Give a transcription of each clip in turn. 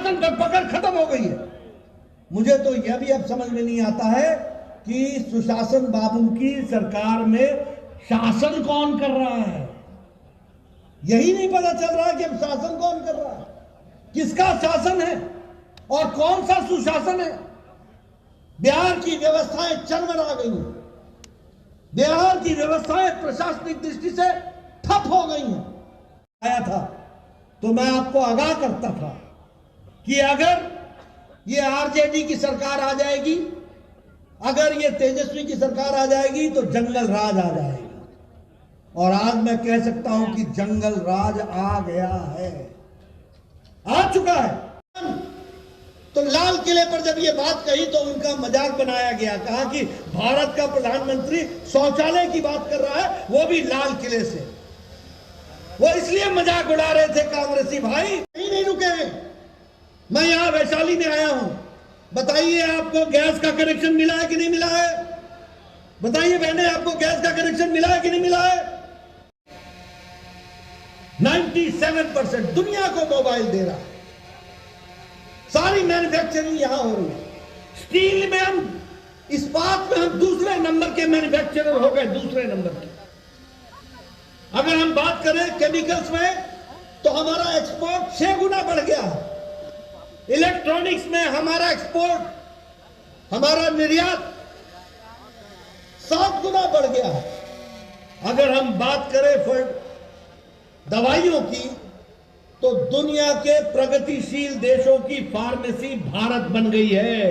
सुशासन पर पकड़ खत्म हो गई है। मुझे तो यह भी अब समझ में नहीं आता है कि सुशासन बाबू की सरकार में शासन कौन कर रहा है। यही नहीं पता चल रहा कि अब शासन कौन कर रहा है, किसका शासन है और कौन सा सुशासन है। बिहार की व्यवस्थाएं चरमरा गई हैं, बिहार की व्यवस्थाएं प्रशासनिक दृष्टि से ठप हो गई हैं। आया था तो मैं आपको आगाह करता था कि अगर ये आरजेडी की सरकार आ जाएगी, अगर ये तेजस्वी की सरकार आ जाएगी तो जंगल राज आ जाएगा। और आज मैं कह सकता हूं कि जंगल राज आ गया है, आ चुका है। तो लाल किले पर जब ये बात कही तो उनका मजाक बनाया गया, कहा कि भारत का प्रधानमंत्री शौचालय की बात कर रहा है, वो भी लाल किले से। वो इसलिए मजाक उड़ा रहे थे कांग्रेसी भाई। नहीं रुके हैं। मैं यहां वैशाली में आया हूं, बताइए आपको गैस का कनेक्शन मिला है कि नहीं मिला है? बताइए बहने, आपको गैस का कनेक्शन मिला है कि नहीं मिला है? 97% दुनिया को मोबाइल दे रहा है, सारी मैन्युफैक्चरिंग यहां हो रही है। स्टील में हम, इस्पात में हम दूसरे नंबर के मैन्युफैक्चरर हो गए, दूसरे नंबर के। अगर हम बात करें केमिकल्स में तो हमारा एक्सपोर्ट 6 गुना बढ़ गया है। इलेक्ट्रॉनिक्स में हमारा एक्सपोर्ट, हमारा निर्यात 7 गुना बढ़ गया है। अगर हम बात करें फिर दवाइयों की तो दुनिया के प्रगतिशील देशों की फार्मेसी भारत बन गई है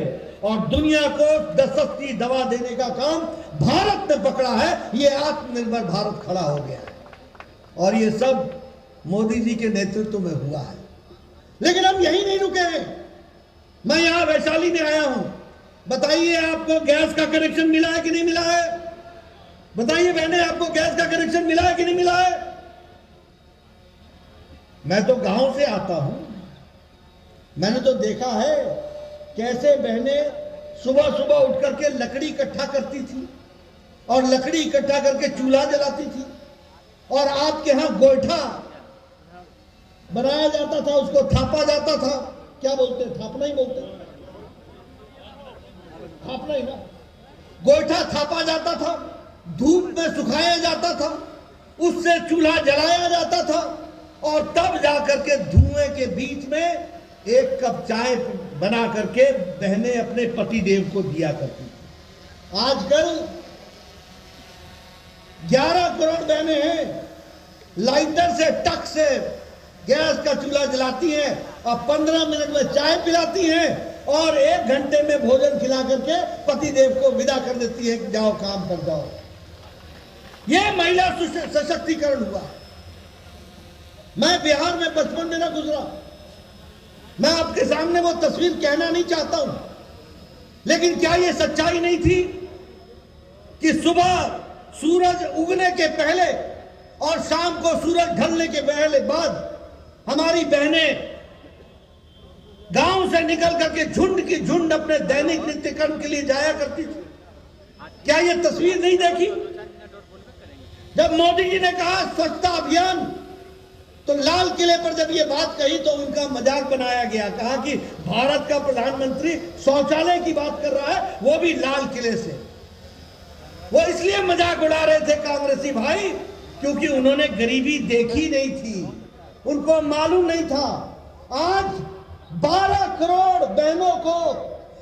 और दुनिया को सस्ती दवा देने का काम भारत ने पकड़ा है। ये आत्मनिर्भर भारत खड़ा हो गया है और ये सब मोदी जी के नेतृत्व में हुआ है। लेकिन हम यही नहीं रुके हैं। मैं यहां वैशाली में आया हूं, बताइए आपको गैस का कनेक्शन मिला है कि नहीं मिला है? बताइए बहने, आपको गैस का कनेक्शन मिला है कि नहीं मिला है? मैं तो गांव से आता हूं, मैंने तो देखा है कैसे बहनें सुबह सुबह उठ करके लकड़ी इकट्ठा करती थी और लकड़ी इकट्ठा करके चूल्हा जलाती थी। और आपके यहां गोईठा बनाया जाता था, उसको थापा जाता था। क्या बोलते, थापना ही बोलते, थापना ही ना। गोईठा थापा जाता था, धूप में सुखाया जाता था, उससे चूल्हा जलाया जाता था और तब जाकर के धुएं के बीच में 1 कप चाय बना करके बहनें अपने पति देव को दिया करती थी। आजकल 11 करोड़ बहनें हैं, लाइटर से, टक से गैस का चूल्हा जलाती हैं और 15 मिनट में चाय पिलाती हैं और 1 घंटे में भोजन खिला करके पति देव को विदा कर देती है कि जाओ काम कर जाओ। यह महिला सशक्तिकरण हुआ। मैं बिहार में बचपन में ना गुजरा, मैं आपके सामने वो तस्वीर कहना नहीं चाहता हूं, लेकिन क्या यह सच्चाई नहीं थी कि सुबह सूरज उगने के पहले और शाम को सूरज ढलने के पहले बाद हमारी बहनें गांव से निकल करके झुंड की झुंड अपने दैनिक नित्य कर्म के लिए जाया करती थी? क्या यह तस्वीर नहीं देखी? जब मोदी जी ने कहा स्वच्छता अभियान, तो लाल किले पर जब ये बात कही तो उनका मजाक बनाया गया, कहा कि भारत का प्रधानमंत्री शौचालय की बात कर रहा है, वो भी लाल किले से। वो इसलिए मजाक उड़ा रहे थे कांग्रेसी भाई क्योंकि उन्होंने गरीबी देखी नहीं थी, उनको मालूम नहीं था। आज 12 करोड़ बहनों को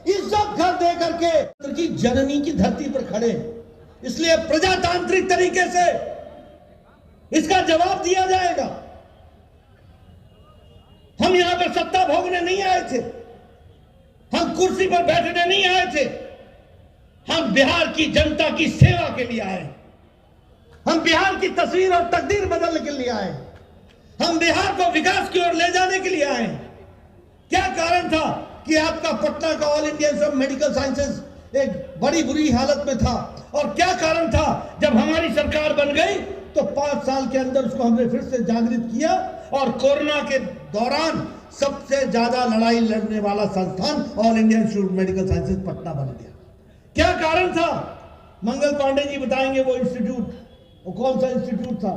इज्जत घर दे करके की जननी की धरती पर खड़े, इसलिए प्रजातांत्रिक तरीके से इसका जवाब दिया जाएगा। हम यहां पर सत्ता भोगने नहीं आए थे, हम कुर्सी पर बैठने नहीं आए थे, हम बिहार की जनता की सेवा के लिए आए, हम बिहार की तस्वीर और तकदीर बदलने के लिए आए, हम बिहार को विकास की ओर ले जाने के लिए आए। क्या कारण था कि आपका पटना का all India institute of medical sciences एक बड़ी बुरी हालत में था? और क्या कारण था जब हमारी सरकार बन गई तो 5 साल के अंदर उसको हमने फिर से जागृत किया और कोरोना के दौरान सबसे ज्यादा लड़ाई लड़ने वाला संस्थान all India institute of medical sciences Patna बन गया? क्या कारण था? मंगल पांडे जी बताएंगे वो इंस्टीट्यूट, वो कौन सा इंस्टीट्यूट था?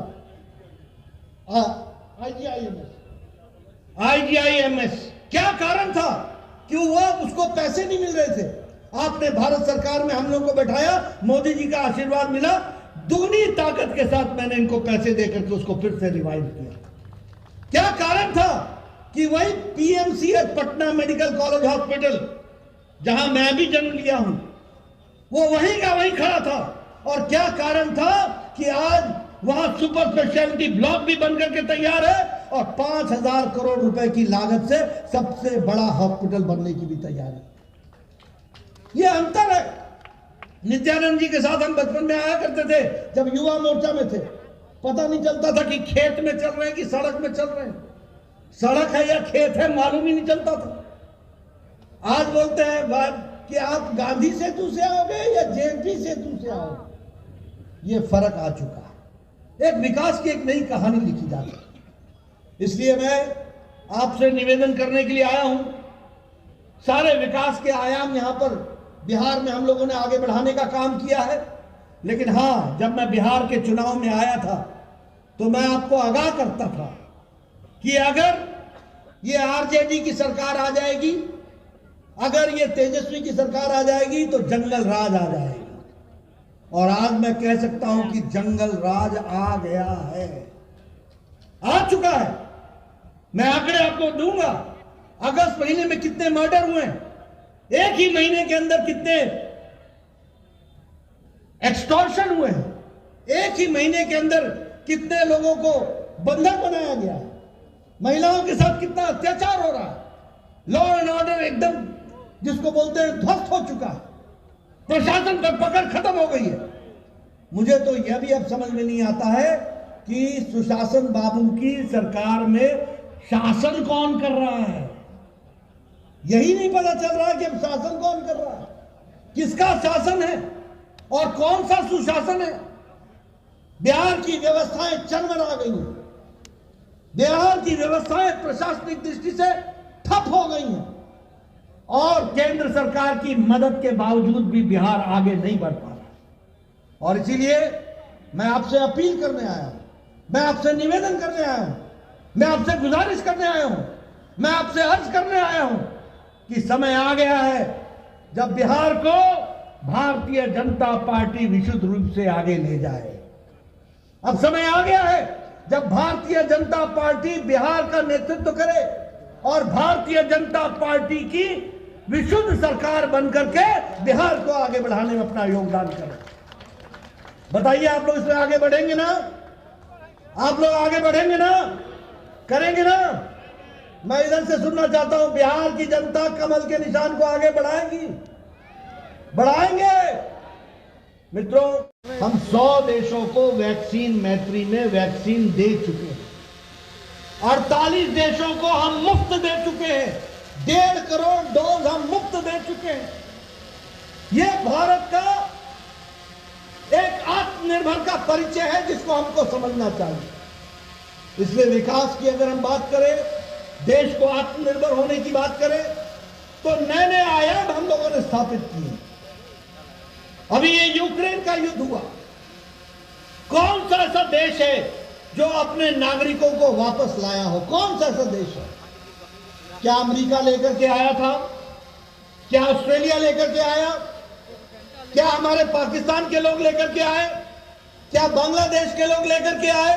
आईजीआईएमएस। क्या क्या कारण था कि वो उसको पैसे नहीं मिल रहे थे? आपने भारत सरकार में हम लोगों को बैठाया, मोदी जी का आशीर्वाद मिला, दुगनी ताकत के साथ मैंने इनको पैसे देकर के उसको फिर से रिवाइव किया। क्या कारण था कि वही PMCH Patna medical college hospital जहां मैं भी जन्म लिया हूं, वो वहीं का वहीं खड़ा था। और क्या कारण था कि आज वहां सुपर स्पेशलिटी ब्लॉक भी बनकर के तैयार है और 5,000 करोड़ रुपए की लागत से सबसे बड़ा हॉस्पिटल बनने की भी तैयारी है। ये अंतर है। नित्यानंद जी के साथ हम बचपन में आया करते थे, जब युवा मोर्चा में थे, पता नहीं चलता था कि खेत में चल रहे हैं कि सड़क में चल रहे हैं, सड़क है या खेत है मालूम ही नहीं चलता था। आज बोलते हैं बात कि आप गांधी सेतु से आओगे या जेएनपी सेतु से आओगे, ये फर्क आ चुका है। एक विकास की एक नई कहानी लिखी जाती है। इसलिए मैं आपसे निवेदन करने के लिए आया हूं, सारे विकास के आयाम यहां पर बिहार में हम लोगों ने आगे बढ़ाने का काम किया है। लेकिन हां, जब मैं बिहार के चुनाव में आया था तो मैं आपको आगाह करता था कि अगर ये आरजेडी की सरकार आ जाएगी, अगर ये तेजस्वी की सरकार आ जाएगी तो जंगल राज आ जाएगा। और आज मैं कह सकता हूं कि जंगल राज आ गया है, आ चुका है। मैं आंकड़े आपको दूंगा। अगस्त महीने में कितने मर्डर हुए, एक ही महीने के अंदर कितने एक्सटॉर्शन हुए हैं, एक ही महीने के अंदर कितने लोगों को बंधक बनाया गया है, महिलाओं के साथ कितना अत्याचार हो रहा है, लॉ एंड ऑर्डर एकदम जिसको बोलते हैं ध्वस्त हो चुका है, प्रशासन पर पकड़ खत्म हो गई है। मुझे तो यह भी अब समझ में नहीं आता है कि सुशासन बाबू की सरकार में शासन कौन कर रहा है। यही नहीं पता चल रहा है कि अब शासन कौन कर रहा है, किसका शासन है और कौन सा सुशासन है। बिहार की व्यवस्थाएं चरमरा गई हैं, बिहार की व्यवस्थाएं प्रशासनिक दृष्टि से ठप हो गई हैं और केंद्र सरकार की मदद के बावजूद भी बिहार आगे नहीं बढ़ पा रहा। और इसीलिए मैं आपसे अपील करने आया हूं, मैं आपसे निवेदन करने आया हूं, मैं आपसे गुजारिश करने आया हूं, मैं आपसे अर्ज करने आया हूं कि समय आ गया है जब बिहार को भारतीय जनता पार्टी विशुद्ध रूप से आगे ले जाए। अब समय आ गया है जब भारतीय जनता पार्टी बिहार का नेतृत्व करे और भारतीय जनता पार्टी की विशुद्ध सरकार बनकर के बिहार को आगे बढ़ाने में अपना योगदान करे। बताइए, आप लोग इसमें आगे बढ़ेंगे ना? आप लोग आगे बढ़ेंगे ना? करेंगे ना? मैं इधर से सुनना चाहता हूं, बिहार की जनता कमल के निशान को आगे बढ़ाएगी, बढ़ाएंगे। मित्रों, हम 100 देशों को वैक्सीन मैत्री में वैक्सीन दे चुके हैं, 48 देशों को हम मुफ्त दे चुके हैं, 1.5 करोड़ डोज हम मुफ्त दे चुके हैं। यह भारत का एक आत्मनिर्भर का परिचय है जिसको हमको समझना चाहिए। इसलिए विकास की अगर हम बात करें, देश को आत्मनिर्भर होने की बात करें, तो नए नए आयाम हम लोगों ने स्थापित किए। अभी ये यूक्रेन का युद्ध हुआ, कौन सा ऐसा देश है जो अपने नागरिकों को वापस लाया हो? कौन सा ऐसा देश है? क्या अमेरिका लेकर के आया था? क्या ऑस्ट्रेलिया लेकर के आया? क्या हमारे पाकिस्तान के लोग लेकर के आए? क्या बांग्लादेश के लोग लेकर के आए?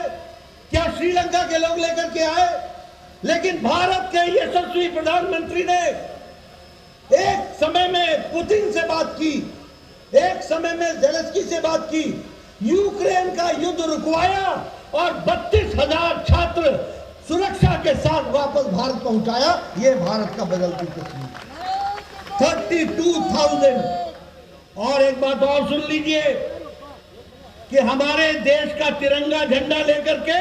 क्या श्रीलंका के लोग लेकर के आए? लेकिन भारत के यशस्वी प्रधानमंत्री ने एक समय में पुतिन से बात की, एक समय में ज़ेलेंस्की से बात की, यूक्रेन का युद्ध रुकवाया और 32,000 छात्र सुरक्षा के साथ वापस भारत पहुंचाया। यह भारत का बदलती तस्वीर, 32,000। और एक बात और सुन लीजिए कि हमारे देश का तिरंगा झंडा लेकर के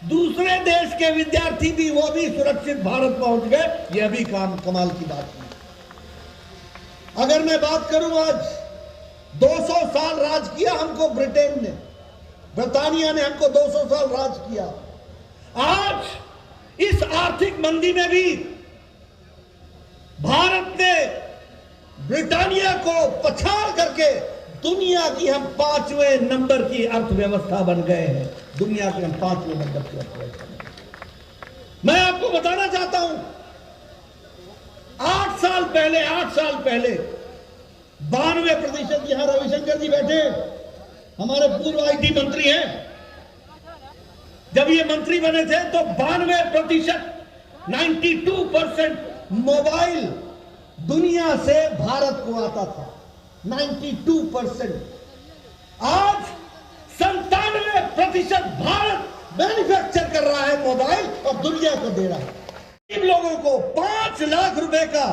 दूसरे देश के विद्यार्थी भी, वो भी सुरक्षित भारत पहुंच गए। यह भी कमाल की बात है। अगर मैं बात करूं, आज 200 साल राज किया हमको ब्रिटेन ने, ब्रिटानिया ने हमको 200 साल राज किया। आज इस आर्थिक मंदी में भी भारत ने ब्रिटानिया को पछाड़ करके दुनिया की हम 5वें नंबर की अर्थव्यवस्था बन गए हैं। दुनिया के हम 5वें नंबर की अर्थव्यवस्था। मैं आपको बताना चाहता हूं साल पहले, 8 साल पहले 92%, यहां रविशंकर जी बैठे, हमारे पूर्व आईटी मंत्री हैं, जब ये मंत्री बने थे तो 92%, 92% मोबाइल दुनिया से भारत को आता था, 92%। आज 97% भारत मैन्युफैक्चर कर रहा है मोबाइल और दुनिया को दे रहा है। इन लोगों को 5 लाख रुपए का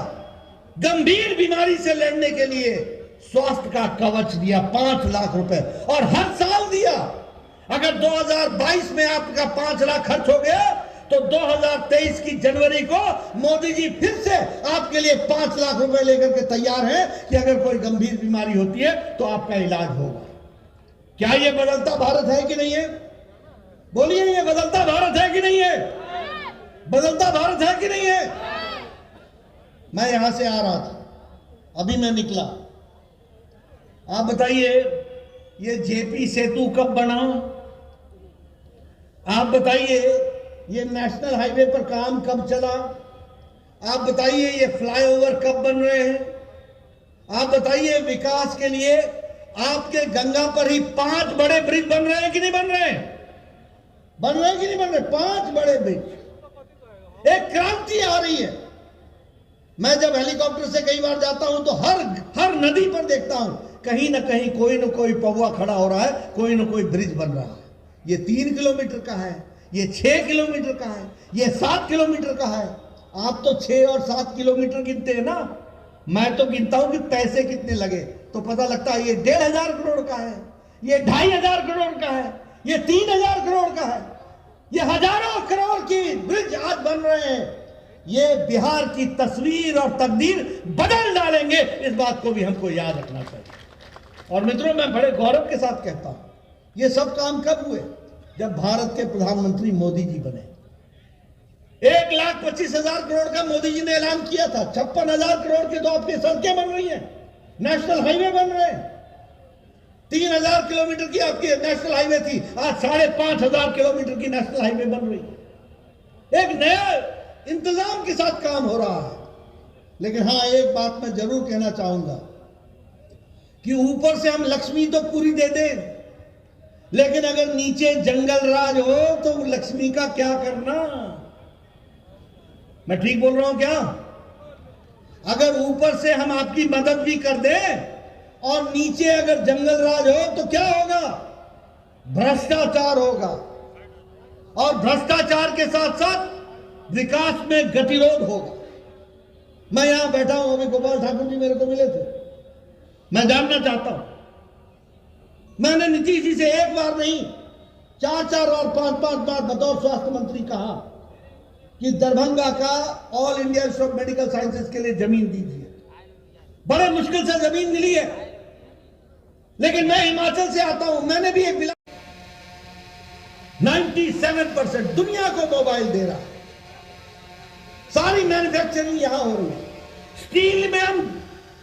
गंभीर बीमारी से लड़ने के लिए स्वास्थ्य का कवच दिया, 5 लाख रुपए, और हर साल दिया। अगर 2022 में आपका 5 लाख खर्च हो गया तो 2023 की जनवरी को मोदी जी फिर से आपके लिए 5 लाख रुपए लेकर के तैयार हैं कि अगर कोई गंभीर बीमारी होती है तो आपका इलाज होगा। क्या ये बदलता भारत है कि नहीं है? बोलिए, ये बदलता भारत है कि नहीं है? बदलता भारत है कि नहीं है? मैं यहां से आ रहा था, अभी मैं निकला। आप बताइए, ये जेपी सेतु कब बना? आप बताइए, ये नेशनल हाईवे पर काम कब चला? आप बताइए, ये फ्लाईओवर कब बन रहे हैं? आप बताइए, विकास के लिए आपके गंगा पर ही 5 बड़े ब्रिज बन रहे हैं कि नहीं बन रहे हैं? बन रहे हैं कि नहीं बन रहे? 5 बड़े ब्रिज। एक क्रांति आ रही है। मैं जब हेलीकॉप्टर से कई बार जाता हूं तो हर नदी पर देखता हूं कहीं ना कहीं कोई ना कोई पौवा खड़ा हो रहा है, कोई ना कोई ब्रिज बन रहा है। ये 3 किलोमीटर का है, ये 6 किलोमीटर का है, ये 7 किलोमीटर का है। आप तो 6 और 7 किलोमीटर गिनते हैं ना, मैं तो गिनता हूं कि पैसे कितने लगे तो पता लगता है ये 1,500 करोड़ का है, ये 2,500 करोड़ का है, ये 3,000 करोड़ का है, ये हजारों करोड़ की ब्रिज आज बन रहे हैं। ये बिहार की तस्वीर और तकदीर बदल डालेंगे, इस बात को भी हमको याद रखना चाहिए। और मित्रों, मैं बड़े गौरव के साथ कहता हूं, ये सब काम कब हुए? जब भारत के प्रधानमंत्री मोदी जी बने। 1,25,000 करोड़ का मोदी जी ने ऐलान किया था। 56,000 करोड़ की तो आपकी सड़कें बन रही हैं, नेशनल हाईवे बन रहे हैं। 3,000 किलोमीटर की आपकी नेशनल हाईवे थी, आज 5,500 किलोमीटर की नेशनल हाईवे बन रही है। एक नया इंतजाम के साथ काम हो रहा है। लेकिन हां, एक बात मैं जरूर कहना चाहूंगा कि ऊपर से हम लक्ष्मी तो पूरी दे दें, लेकिन अगर नीचे जंगल राज हो तो लक्ष्मी का क्या करना? मैं ठीक बोल रहा हूं क्या? अगर ऊपर से हम आपकी मदद भी कर दें और नीचे अगर जंगल राज हो तो क्या होगा? भ्रष्टाचार होगा, और भ्रष्टाचार के साथ साथ विकास में गतिरोध होगा। मैं यहां बैठा हूं, अभी गोपाल ठाकुर जी मेरे को मिले थे। मैं जानना चाहता हूं, मैंने नीतीश जी से एक बार नहीं 4-4 और 5-5 बार बतौर स्वास्थ्य मंत्री कहा कि दरभंगा का all India institute of medical sciences के लिए जमीन दीजिए। बड़े मुश्किल से जमीन मिली है, लेकिन मैं हिमाचल से आता हूं, मैंने भी एक मिला। 97% दुनिया को मोबाइल दे रहा है, सारी मैन्युफैक्चरिंग यहां हो रही है। स्टील में हम,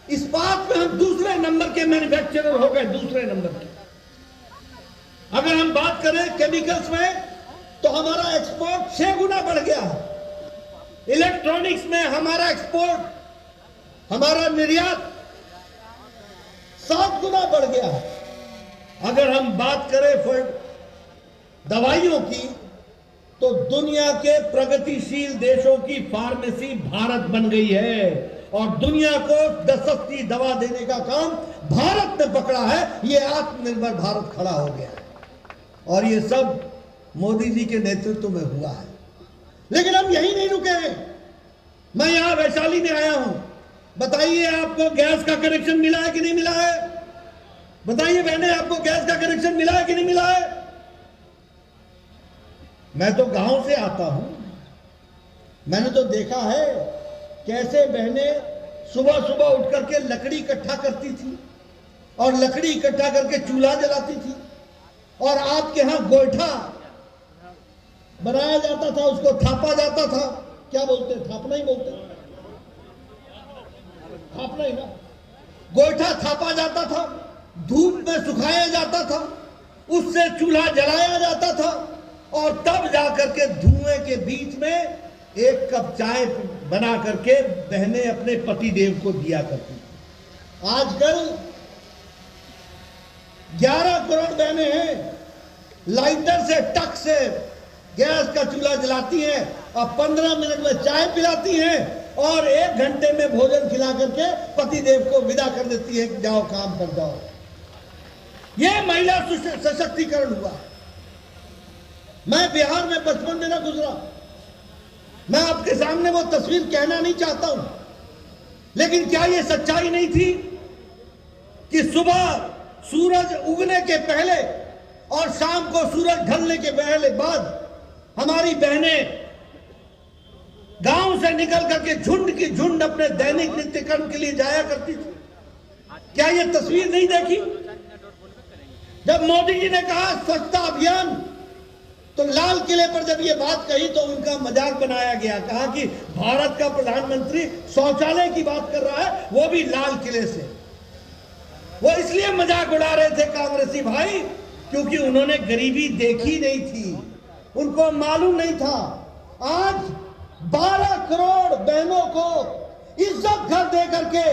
इस्पात में हम दूसरे नंबर के मैन्युफैक्चरर हो गए, दूसरे नंबर के। अगर हम बात करें केमिकल्स में तो हमारा एक्सपोर्ट 6 गुना बढ़ गया है। इलेक्ट्रॉनिक्स में हमारा एक्सपोर्ट, हमारा निर्यात 7 गुना बढ़ गया है। अगर हम बात करें दवाइयों की तो दुनिया के प्रगतिशील देशों की फार्मेसी भारत बन गई है, और दुनिया को सस्ती दवा देने का काम भारत ने पकड़ा है। ये आत्मनिर्भर भारत खड़ा हो गया है, और ये सब मोदी जी के नेतृत्व में हुआ है। लेकिन हम यही नहीं रुके हैं। मैं यहां वैशाली में आया हूं, बताइए आपको गैस का कनेक्शन मिला है कि नहीं मिला है? बताइए बहने, आपको गैस का कनेक्शन मिला है कि नहीं मिला है? मैं तो गांव से आता हूं, मैंने तो देखा है कैसे बहनें सुबह सुबह उठ करके लकड़ी इकट्ठा करती थी, और लकड़ी इकट्ठा करके चूल्हा जलाती थी, और आपके यहां गोईठा बनाया जाता था, उसको थापा जाता था। क्या बोलते हैं? थापना ही बोलते हैं, थापना ही ना। गोईठा थापा जाता था, धूप में सुखाया जाता था, उससे चूल्हा जलाया जाता था, और तब जाकर के धुएं के बीच में 1 कप चाय बना करके बहनें अपने पति देव को दिया करती। आजकल 11 करोड़ बहनें हैं, लाइटर से टक से गैस का चूल्हा जलाती हैं और 15 मिनट में चाय पिलाती हैं और 1 घंटे में भोजन खिला करके पति देव को विदा कर देती है कि जाओ काम कर जाओ। यह महिला सशक्तिकरण हुआ। मैं बिहार में बचपन में ना गुजरा, मैं आपके सामने वो तस्वीर कहना नहीं चाहता हूं, लेकिन क्या यह सच्चाई नहीं थी कि सुबह सूरज उगने के पहले और शाम को सूरज ढलने के पहले बाद हमारी बहनें गांव से निकल करके झुंड की झुंड अपने दैनिक नित्य कर्म के लिए जाया करती थी? क्या यह तस्वीर नहीं देखी? जब मोदी जी ने कहा स्वच्छता अभियान, तो लाल किले पर जब ये बात कही तो उनका मजाक बनाया गया, कहा कि भारत का प्रधानमंत्री शौचालय की बात कर रहा है, वो भी लाल किले से। वो इसलिए मजाक उड़ा रहे थे कांग्रेसी भाई क्योंकि उन्होंने गरीबी देखी नहीं थी, उनको मालूम नहीं था। आज 12 करोड़ बहनों को इज्जत घर दे करके